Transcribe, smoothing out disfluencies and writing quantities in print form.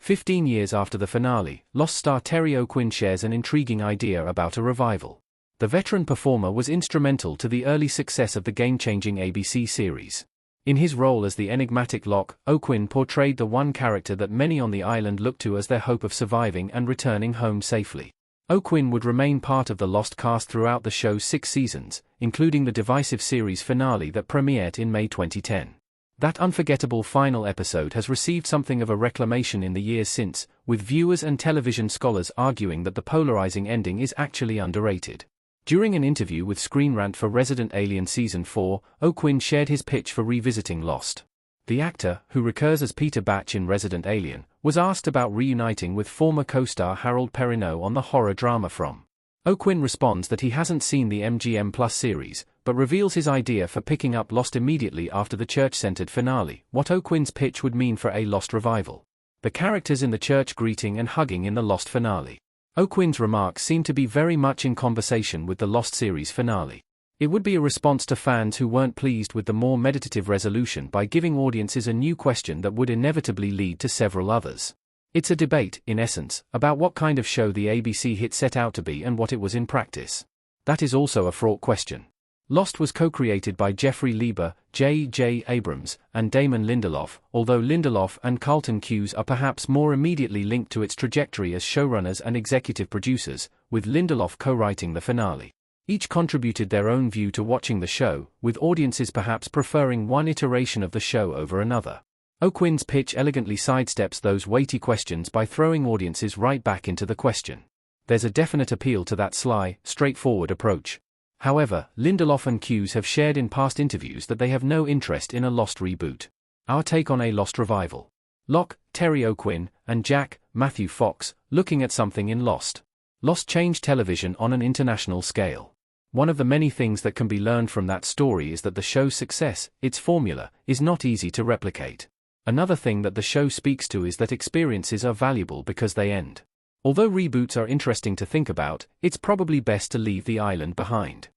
15 years after the finale, Lost star Terry O'Quinn shares an intriguing idea about a revival. The veteran performer was instrumental to the early success of the game-changing ABC series. In his role as the enigmatic Locke, O'Quinn portrayed the one character that many on the island looked to as their hope of surviving and returning home safely. O'Quinn would remain part of the Lost cast throughout the show's 6 seasons, including the divisive series finale that premiered in May 2010. That unforgettable final episode has received something of a reclamation in the years since, with viewers and television scholars arguing that the polarizing ending is actually underrated. During an interview with Screen Rant for Resident Alien Season 4, O'Quinn shared his pitch for revisiting Lost. The actor, who recurs as Peter Batch in Resident Alien, was asked about reuniting with former co-star Harold Perrineau on the horror drama From. O'Quinn responds that he hasn't seen the MGM Plus series, but reveals his idea for picking up Lost immediately after the church-centered finale, what O'Quinn's pitch would mean for a Lost revival. The characters in the church greeting and hugging in the Lost finale. O'Quinn's remarks seem to be very much in conversation with the Lost series finale. It would be a response to fans who weren't pleased with the more meditative resolution by giving audiences a new question that would inevitably lead to several others. It's a debate, in essence, about what kind of show the ABC hit set out to be and what it was in practice. That is also a fraught question. Lost was co-created by Jeffrey Lieber, J.J. Abrams, and Damon Lindelof, although Lindelof and Carlton Cuse are perhaps more immediately linked to its trajectory as showrunners and executive producers, with Lindelof co-writing the finale. Each contributed their own view to watching the show, with audiences perhaps preferring one iteration of the show over another. O'Quinn's pitch elegantly sidesteps those weighty questions by throwing audiences right back into the question. There's a definite appeal to that sly, straightforward approach. However, Lindelof and Cuse have shared in past interviews that they have no interest in a Lost reboot. Our take on a Lost revival. Locke, Terry O'Quinn, and Jack, Matthew Fox, looking at something in Lost. Lost changed television on an international scale. One of the many things that can be learned from that story is that the show's success, its formula, is not easy to replicate. Another thing that the show speaks to is that experiences are valuable because they end. Although reboots are interesting to think about, it's probably best to leave the island behind.